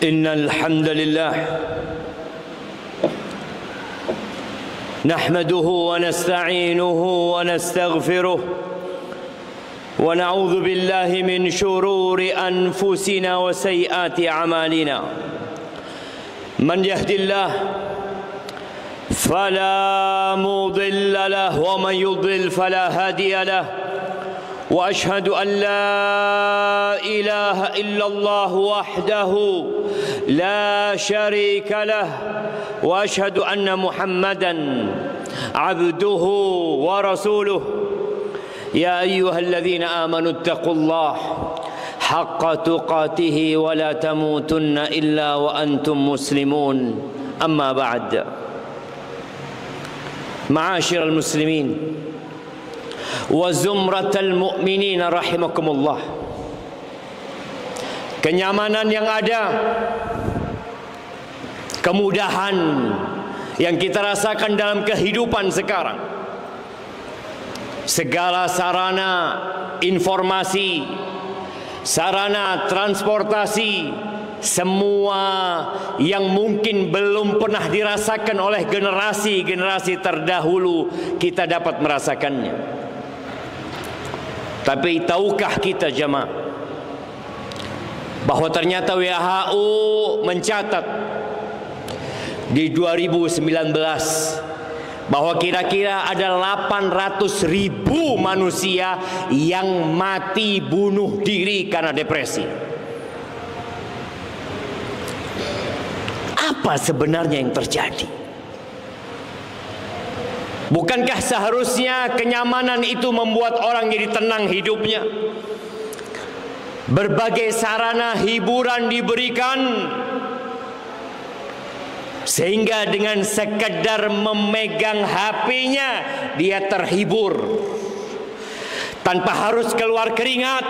إن الحمد لله نحمده ونستعينه ونستغفره ونعوذ بالله من شرور أنفسنا وسيئات أعمالنا من يهد الله فلا مضل له ومن يضلل فلا هادي له وأشهد أن لا إله إلا الله وحده لا شريك له وأشهد أن محمدا عبده ورسوله يا أيها الذين آمنوا اتقوا الله حق تقاته ولا تموتن إلا وأنتم مسلمون أما بعد معاشر المسلمين وزمرة المؤمنين رحمكم الله. Kenyamanan yang ada, kemudahan yang kita rasakan dalam kehidupan sekarang, segala sarana informasi, sarana transportasi, semua yang mungkin belum pernah dirasakan oleh generasi-generasi terdahulu, kita dapat merasakannya. Tapi tahukah kita jemaah bahwa ternyata WHO mencatat di 2019 bahwa kira-kira ada 800.000 manusia yang mati bunuh diri karena depresi. Apa sebenarnya yang terjadi? Bukankah seharusnya kenyamanan itu membuat orang jadi tenang hidupnya? Berbagai sarana hiburan diberikan, sehingga dengan sekedar memegang HP-nya dia terhibur, tanpa harus keluar keringat,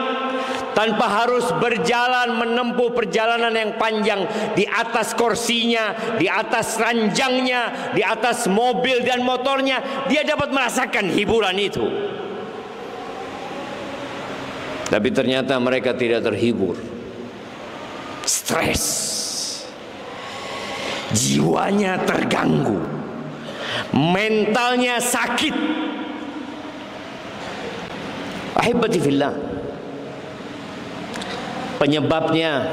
tanpa harus berjalan menempuh perjalanan yang panjang di atas kursinya, di atas ranjangnya, di atas mobil dan motornya, dia dapat merasakan hiburan itu. Tapi ternyata mereka tidak terhibur, stres, jiwanya terganggu, mentalnya sakit. Ahibati fillah, penyebabnya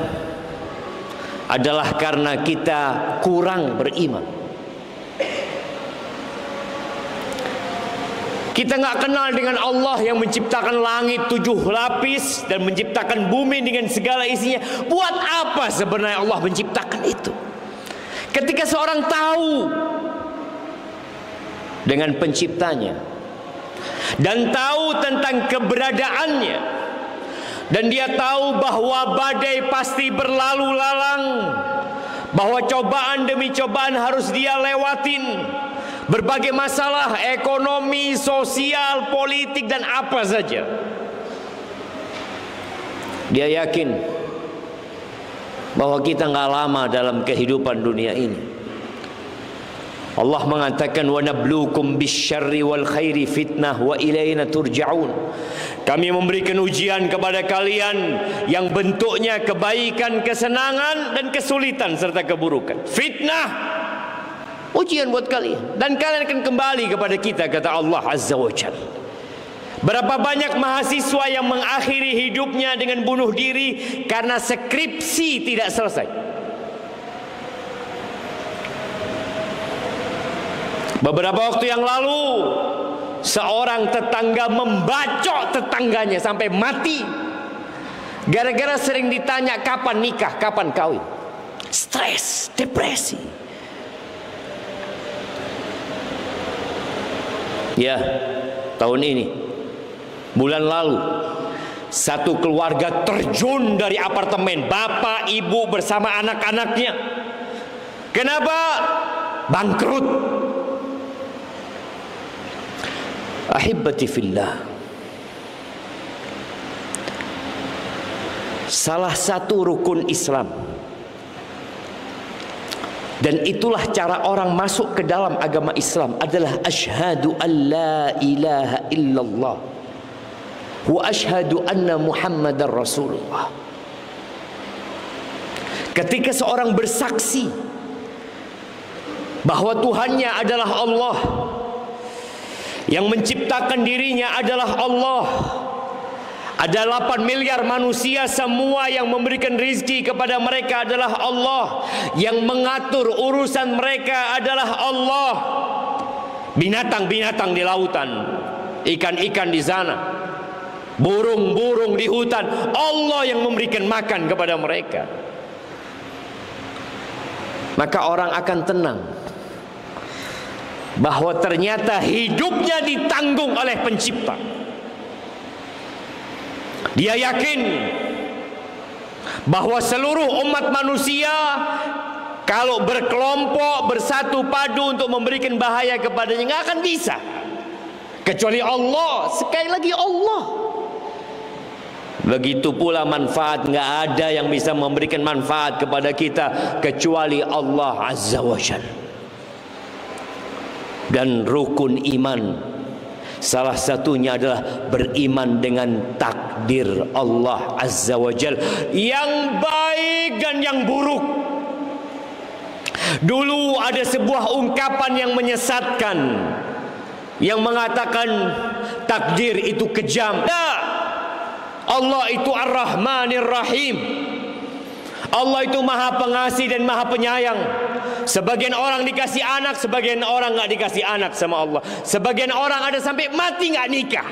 adalah karena kita kurang beriman. Kita nggak kenal dengan Allah yang menciptakan langit 7 lapis dan menciptakan bumi dengan segala isinya. Buat apa sebenarnya Allah menciptakan itu? Ketika seorang tahu dengan penciptanya dan tahu tentang keberadaannya, dan dia tahu bahwa badai pasti berlalu lalang, bahwa cobaan demi cobaan harus dia lewatin, berbagai masalah ekonomi, sosial, politik dan apa saja, dia yakin bahwa kita nggak lama dalam kehidupan dunia ini. Allah mengatakan wa nabluukum bisyarri wal khairi fitnah wa ilaina turja'un. Kami memberikan ujian kepada kalian yang bentuknya kebaikan, kesenangan dan kesulitan serta keburukan. Fitnah, ujian buat kalian, dan kalian akan kembali kepada kita, kata Allah Azza wa Jalla. Berapa banyak mahasiswa yang mengakhiri hidupnya dengan bunuh diri karena skripsi tidak selesai. Beberapa waktu yang lalu, seorang tetangga membacok tetangganya sampai mati gara-gara sering ditanya kapan nikah, kapan kawin. Stres, depresi. Ya, tahun ini, bulan lalu, satu keluarga terjun dari apartemen, bapak, ibu bersama anak-anaknya. Kenapa? Bangkrut. Ahibati fillah, salah satu rukun Islam, dan itulah cara orang masuk ke dalam agama Islam, adalah asyhadu an la ilaha illallah wa asyhadu anna Muhammadar Rasulullah. Ketika seorang bersaksi bahwa Tuhannya adalah Allah, yang menciptakan dirinya adalah Allah, ada 8 miliar manusia, semua yang memberikan rizki kepada mereka adalah Allah, yang mengatur urusan mereka adalah Allah, binatang-binatang di lautan, ikan-ikan di sana, burung-burung di hutan, Allah yang memberikan makan kepada mereka. Maka orang akan tenang bahwa ternyata hidupnya ditanggung oleh Pencipta. Dia yakin bahwa seluruh umat manusia kalau berkelompok, bersatu padu untuk memberikan bahaya kepadanya, nggak akan bisa. Kecuali Allah, sekali lagi Allah. Begitu pula manfaat, nggak ada yang bisa memberikan manfaat kepada kita kecuali Allah Azza wa Jalla. Dan rukun iman salah satunya adalah beriman dengan takdir Allah Azza wa Jalla, yang baik dan yang buruk. Dulu ada sebuah ungkapan yang menyesatkan, yang mengatakan takdir itu kejam. Nah, Allah itu Ar-Rahmanir Rahim. Allah itu Maha Pengasih dan Maha Penyayang. Sebagian orang dikasih anak, sebagian orang nggak dikasih anak sama Allah. Sebagian orang ada sampai mati nggak nikah.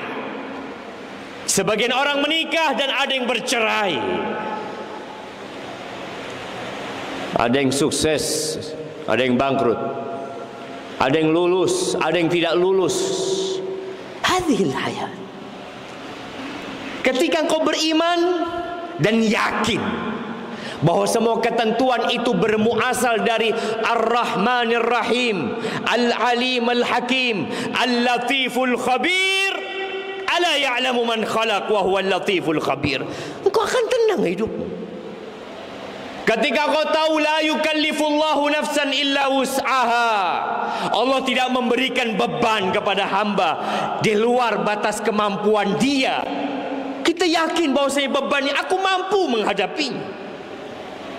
Sebagian orang menikah dan ada yang bercerai. Ada yang sukses, ada yang bangkrut. Ada yang lulus, ada yang tidak lulus. Hadhil hayat. Ketika engkau beriman dan yakin bahwa semua ketentuan itu bermuasal dari Ar-Rahmanir Rahim, Al-Alim Al-Hakim, Al-Latiful Khabir, ala ya'lamu man khalaq wa huwa Al-Latiful Khabir, engkau akan tenang hidupmu. Ketika kau tahu la yukallifullahu nafsan illa wus'aha, Allah tidak memberikan beban kepada hamba di luar batas kemampuan dia. Kita yakin bahwa saya beban ini, aku mampu menghadapinya.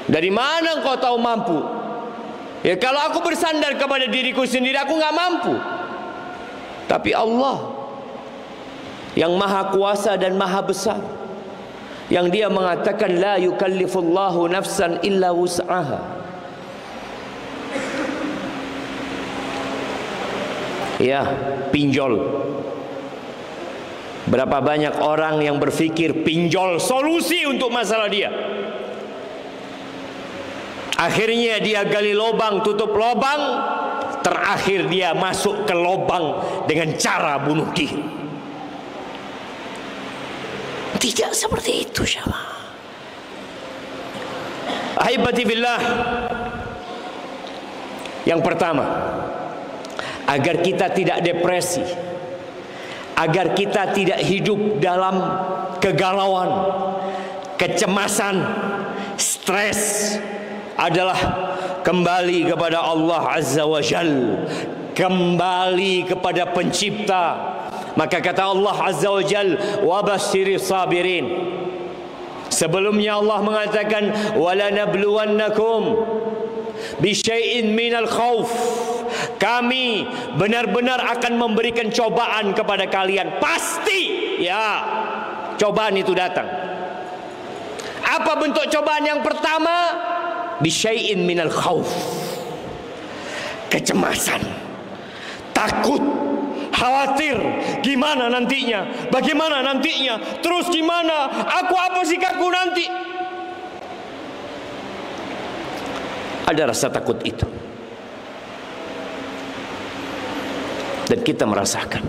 Dari mana engkau tahu mampu? Ya, kalau aku bersandar kepada diriku sendiri, aku nggak mampu. Tapi Allah yang maha kuasa dan maha besar, yang dia mengatakan la yukallifullahu nafsan illa wus'aha. Ya, pinjol. Berapa banyak orang yang berpikir pinjol solusi untuk masalah dia. Akhirnya dia gali lubang, tutup lubang, terakhir dia masuk ke lubang dengan cara bunuh diri. Tidak seperti itu, jemaah. Ahibati billah. Yang pertama, agar kita tidak depresi, agar kita tidak hidup dalam kegalauan, kecemasan, stres, adalah kembali kepada Allah Azza wa Jal, kembali kepada Pencipta. Maka kata Allah Azza wa Jal, wa basyiris sabirin. Sebelumnya Allah mengatakan wala nabluwannakum bisyai'in minal khauf. Kami benar-benar akan memberikan cobaan kepada kalian. Pasti ya, cobaan itu datang. Apa bentuk cobaan yang pertama? Bisyai'in minal khauf. Kecemasan, takut, khawatir, gimana nantinya, bagaimana nantinya, terus gimana, aku apa sikapku nanti. Ada rasa takut itu, dan kita merasakan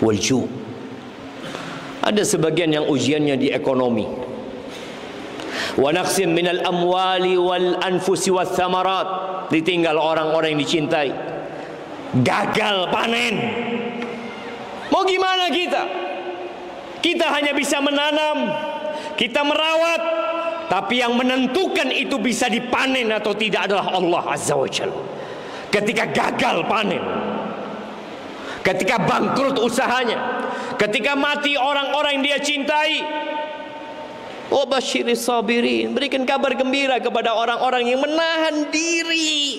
walju. Ada sebagian yang ujiannya di ekonomi. Wa naqsim minal amwali wal anfusi wath thamarat. Ditinggal orang-orang yang dicintai. Gagal panen. Mau gimana kita? Kita hanya bisa menanam, kita merawat, tapi yang menentukan itu bisa dipanen atau tidak adalah Allah Azza wa Jalla. Ketika gagal panen, ketika bangkrut usahanya, ketika mati orang-orang yang dia cintai, wa basyiris sabirin, berikan kabar gembira kepada orang-orang yang menahan diri.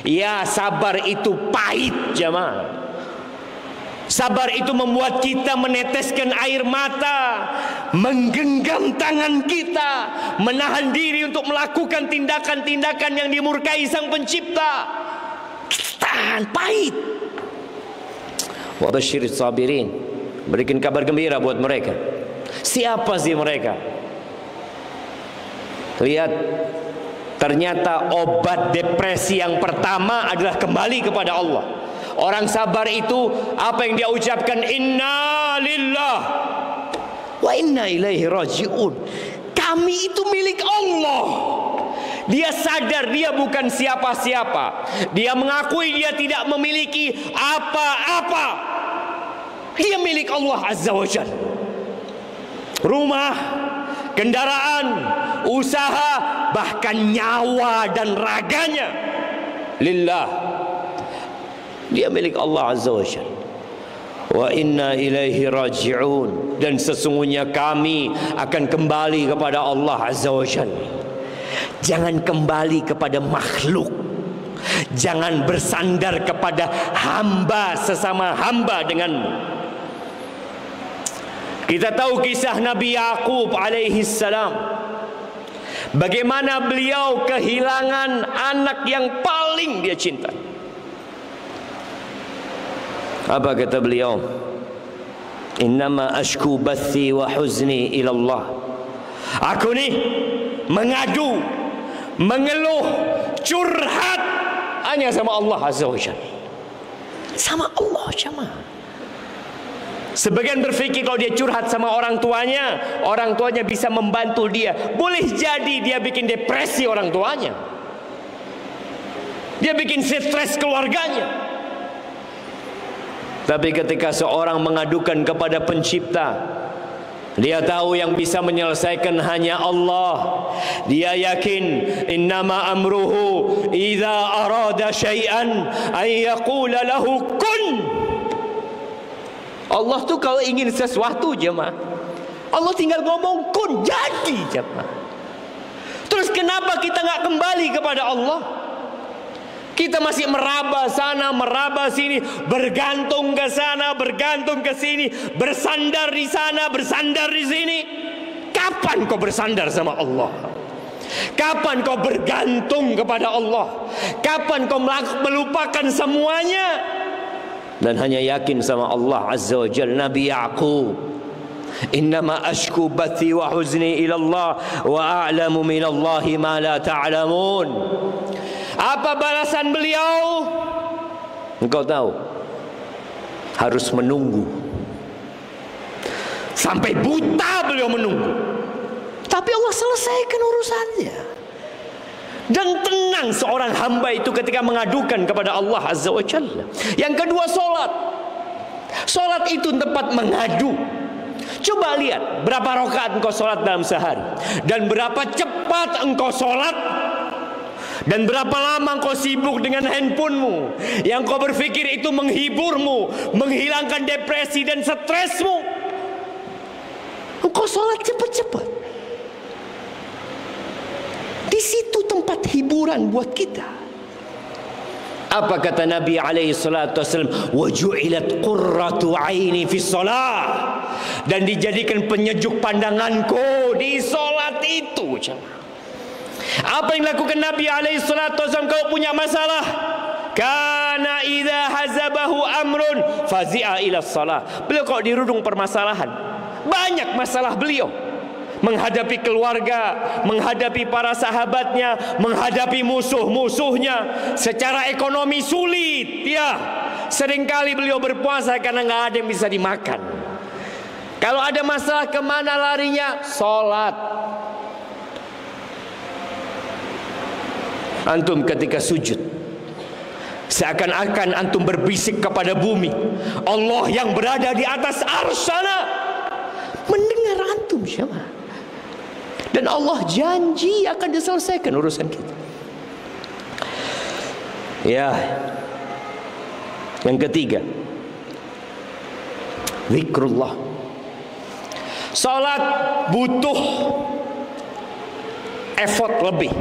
Ya, sabar itu pahit, jemaah. Sabar itu membuat kita meneteskan air mata, menggenggam tangan kita, menahan diri untuk melakukan tindakan-tindakan yang dimurkai Sang Pencipta. Tahan, pahit. Wa basyiris sabirin. berikan kabar gembira buat mereka. Siapa sih mereka? Lihat, ternyata obat depresi yang pertama adalah kembali kepada Allah. Orang sabar itu apa yang dia ucapkan? Inna lillah wa inna ilaihi raji'un. Kami itu milik Allah. Dia sadar dia bukan siapa-siapa. Dia mengakui dia tidak memiliki apa-apa. Dia milik Allah Azza wa Jalla. Rumah, kendaraan, usaha, bahkan nyawa dan raganya lillah. Dia milik Allah Azza wa Jalla. Wa inna ilaihi raji'un. Dan sesungguhnya kami akan kembali kepada Allah Azza wa Jalla. Jangan kembali kepada makhluk. Jangan bersandar kepada hamba sesama hamba denganmu. Kita tahu kisah Nabi Yaqub alaihi salam, bagaimana beliau kehilangan anak yang paling dia cinta. Apa kata beliau? Innama ashku bathi wa huzni ila Allah. Aku ni mengadu, mengeluh, curhat hanya sama Allah Azza wa Jalla. Sama Allah jemaah. Sebagian berfikir kalau dia curhat sama orang tuanya bisa membantu dia. Boleh jadi dia bikin depresi orang tuanya. Dia bikin stres keluarganya. Tapi ketika seorang mengadukan kepada pencipta, dia tahu yang bisa menyelesaikan hanya Allah. Dia yakin innama amruhu idza arada syai'an ay yaqula lahu kun. Allah tuh kalau ingin sesuatu jemaah, Allah tinggal ngomong kun, jadi jemaah. Terus kenapa kita nggak kembali kepada Allah? Kita masih meraba sana, meraba sini, bergantung ke sana, bergantung ke sini, bersandar di sana, bersandar di sini. Kapan kau bersandar sama Allah? Kapan kau bergantung kepada Allah? Kapan kau melupakan semuanya dan hanya yakin sama Allah Azza wa Jalla? Nabi Yaqub, innama ashku bathi wa huzni ila Allah wa a'lamu min Allah ma la ta'lamun. Apa balasan beliau? Engkau tahu, harus menunggu. Sampai buta beliau menunggu. Tapi Allah selesaikan urusannya. Dan tenang seorang hamba itu ketika mengadukan kepada Allah Azza wa Jalla. Yang kedua, solat. Solat itu tempat mengadu. Coba lihat berapa rakaat engkau solat dalam sehari, dan berapa cepat engkau solat, dan berapa lama engkau sibuk dengan handphonemu yang kau berpikir itu menghiburmu, menghilangkan depresi dan stresmu. Engkau solat cepat-cepat. Di situ tempat hiburan buat kita. Apa kata Nabi alaihi salatu wasallam? Wa ju'ilat qurratu aini fi shalah. Dan dijadikan penyejuk pandanganku di salat itu. Apa yang lakukan Nabi alaihi salatu wasallam kalau punya masalah? Kana idza hazabahu amrun fazi'a ila shalah. Beliau kalau dirundung permasalahan, banyak masalah beliau. Menghadapi keluarga, menghadapi para sahabatnya, menghadapi musuh-musuhnya. Secara ekonomi sulit, ya. Seringkali beliau berpuasa karena nggak ada yang bisa dimakan. Kalau ada masalah, kemana larinya? Sholat. Antum ketika sujud, seakan-akan antum berbisik kepada bumi. Allah yang berada di atas arsy sana mendengar antum jemaah. Dan Allah janji akan diselesaikan urusan kita. Ya. Yang ketiga, zikrullah. Salat butuh effort lebih.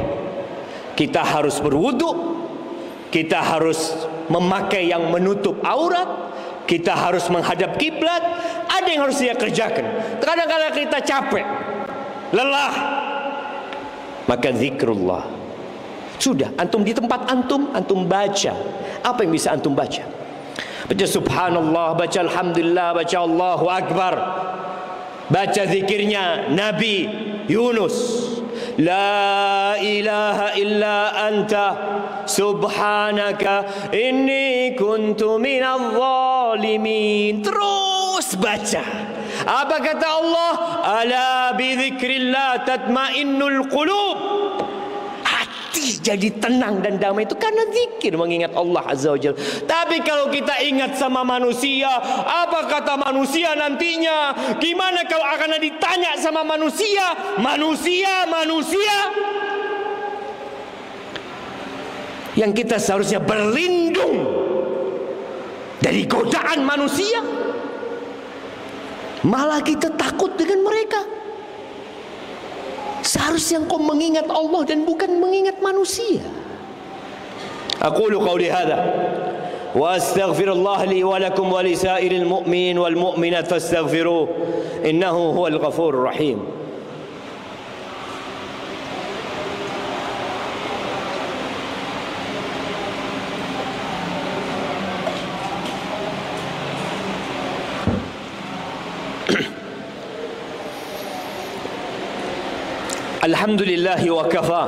Kita harus berwudu, kita harus memakai yang menutup aurat, kita harus menghadap kiblat. Ada yang harus dia kerjakan. Kadang-kadang kita capek, lelah, maka zikrullah. Sudah, antum di tempat antum baca. Apa yang bisa antum baca? Baca subhanallah, baca alhamdulillah, baca Allahu akbar. Baca zikirnya Nabi Yunus. La ilaha illa anta subhanaka inni kuntu minadh zalimin. Terus baca. Apa kata Allah? Ala bi dzikrillah tatmainnul qulub. Hati jadi tenang dan damai itu karena zikir, mengingat Allah Azza wa Jalla. Tapi kalau kita ingat sama manusia, apa kata manusia nantinya? Gimana kalau akan ditanya sama manusia? Manusia yang kita seharusnya berlindung dari godaan manusia, malah kita takut dengan mereka. Seharusnya engkau mengingat Allah dan bukan mengingat manusia. Aqulu qawli hadha wa astaghfirullah li wa lakum wa li sa'iril mu'minin wal mu'minat fastaghfiruh innahu huwal ghafurur rahim. Alhamdulillah wa kafa.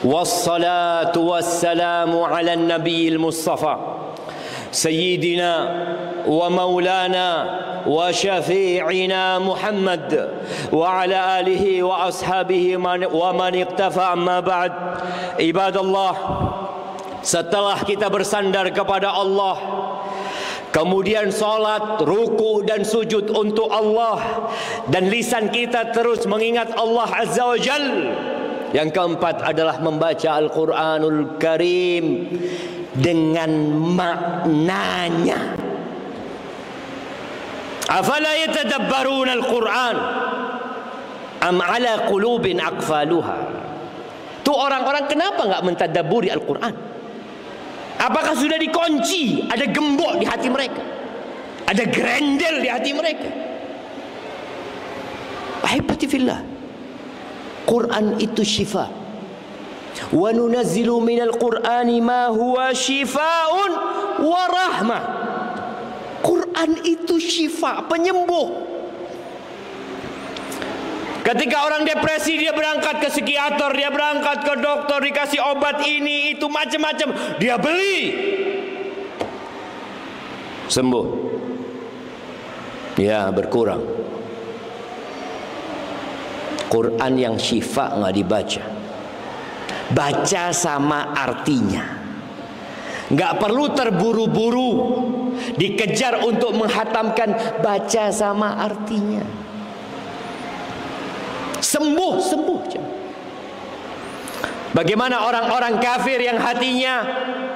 Wassalatu wassalamu ala nabiyil mustafa sayyidina wa maulana wa syafi'ina Muhammad wa ala alihi wa ashabihi wa man iqtafa, amma ba'd. Ibadallah, setelah kita bersandar kepada Allah, kemudian salat, ruku dan sujud untuk Allah, dan lisan kita terus mengingat Allah Azza wa Jal. Yang keempat adalah membaca Al-Quranul Karim dengan maknanya. Afala yatadabbarun Al-Quran am ala qulubin aqfaluha. Itu orang-orang kenapa enggak mentadabburi Al-Quran? Apakah sudah dikunci? Ada gembok di hati mereka, ada grendel di hati mereka. Ahibati fillah, Quran itu syifa. Wa nunazzilu minal Qur'ani ma huwa syifaun wa rahmah. Quran itu syifa, penyembuh. Ketika orang depresi, dia berangkat ke psikiater, dia berangkat ke dokter, dikasih obat ini itu macam-macam, dia beli, sembuh, ya berkurang. Quran yang syifa nggak dibaca. Baca sama artinya. Nggak perlu terburu-buru dikejar untuk menghatamkan. Baca sama artinya. Sembuh. Bagaimana orang-orang kafir yang hatinya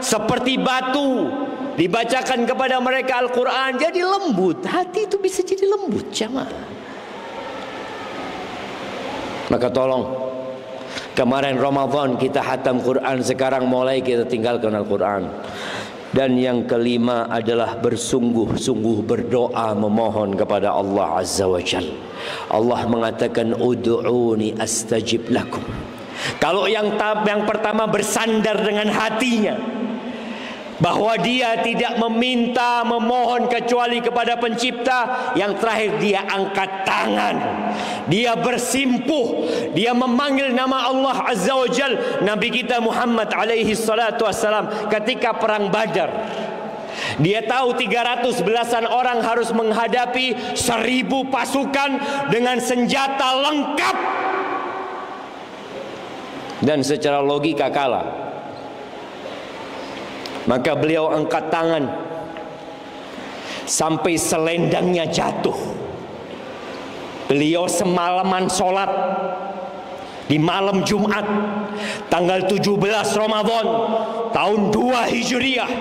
seperti batu, dibacakan kepada mereka Al-Quran jadi lembut. Hati itu bisa jadi lembut, jamaah. Maka tolong, kemarin Ramadan kita hatam Quran, sekarang mulai kita tinggalkan Al-Quran. Dan yang kelima adalah bersungguh-sungguh berdoa memohon kepada Allah Azza wa Jal. Allah mengatakan ud'uni astajib lakum. Kalau yang pertama bersandar dengan hatinya, bahwa dia tidak meminta, memohon kecuali kepada pencipta. Yang terakhir, dia angkat tangan, dia bersimpuh, dia memanggil nama Allah Azza wa Jal. Nabi kita Muhammad alaihi salatu wassalam ketika perang Badar, dia tahu 300 belasan orang harus menghadapi 1000 pasukan dengan senjata lengkap, dan secara logika kalah. Maka beliau angkat tangan sampai selendangnya jatuh. Beliau semalaman sholat di malam Jumat tanggal 17 Ramadan tahun 2 Hijriah.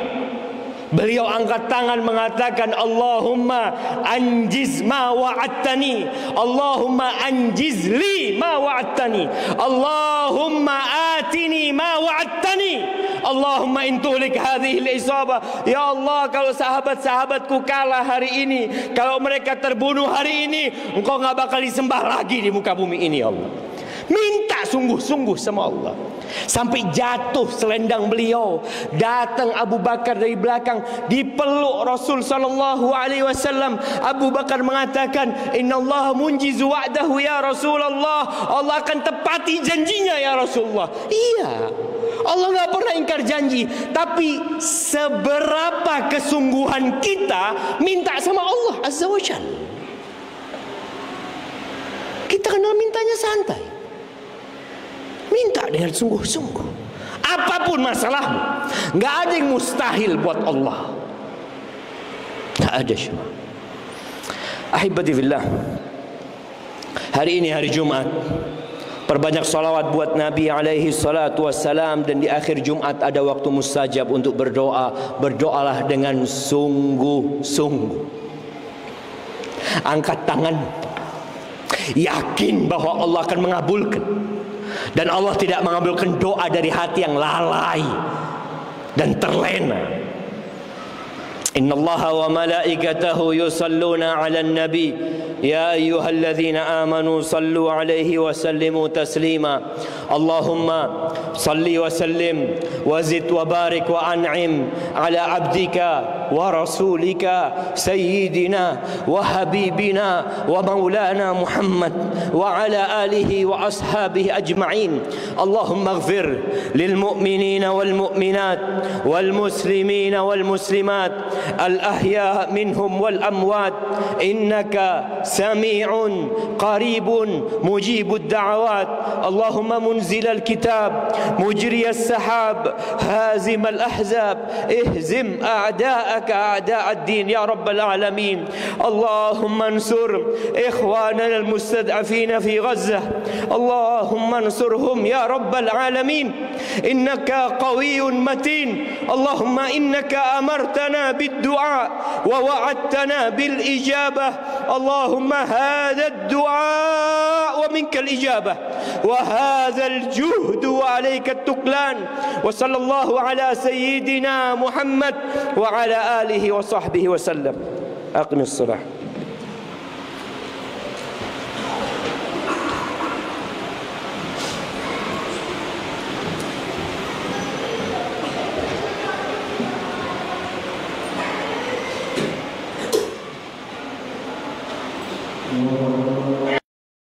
Beliau angkat tangan mengatakan, Allahumma anjiz ma wa'adtani, Allahumma anjiz li ma wa'adtani, Allahumma atini ma wa'adtani, Allahumma intuhlik hadhihi al-isabah. Ya Allah, kalau sahabat-sahabatku kalah hari ini, kalau mereka terbunuh hari ini, Engkau gak bakal disembah lagi di muka bumi ini, ya Allah. Minta sungguh-sungguh sama Allah. sampai jatuh selendang beliau. Datang Abu Bakar dari belakang, dipeluk Rasul sallallahu alaihi wasallam. Abu Bakar mengatakan, "Innallaha munjizu wa'dahu ya Rasulullah." Allah akan tepati janjinya ya Rasulullah. Iya, Allah enggak pernah ingkar janji. Tapi seberapa kesungguhan kita minta sama Allah Azza wa Jalla? Kita kena mintanya santai, minta dengan sungguh-sungguh. Apapun masalahmu, nggak ada yang mustahil buat Allah. Tak ada semua. Ahibati fillah, hari ini hari Jumat, perbanyak salawat buat Nabi alaihi salatu wassalam. Dan di akhir Jumat ada waktu mustajab untuk berdoa. Berdoalah dengan sungguh-sungguh. Angkat tangan, yakin bahwa Allah akan mengabulkan. Dan Allah tidak mengabulkan doa dari hati yang lalai dan terlena. Innallaha wa malaikatahu yusalluna 'alan nabi ya ayyuhalladzina amanu sallu 'alaihi wa sallimu taslima. Allahumma salli wa sallim wa zid wa barik wa an'im ala abdika wa rasulika sayyidina wa habibina wa maulana Muhammad wa ala alihi wa ashabihi ajma'in. Allahumma ighfir lil mu'minina wal mu'minat wal muslimina wal muslimat al-ahya minhum wal amwat innaka sami'un qaribun mujibud da'awat. Allahumma munzil al-kitab mujri as-sahab hazim al-ahzab ihzim a'da'aka a'da' ad-din ya rabbal alamin. Allahumma ansur ikhwanana al-mustad'afina fi Gazzah. Allahumma ansurhum ya rabbal alamin. Innaka qawiyyun matin. Allahumma innaka amartana بالدعاء ووعدتنا بالإجابة. اللهم هذا الدعاء ومنك الإجابة وهذا الجهد وعليك التكلان. وصلى الله على سيدنا محمد وعلى آله وصحبه وسلم. أقم الصلاة. Allah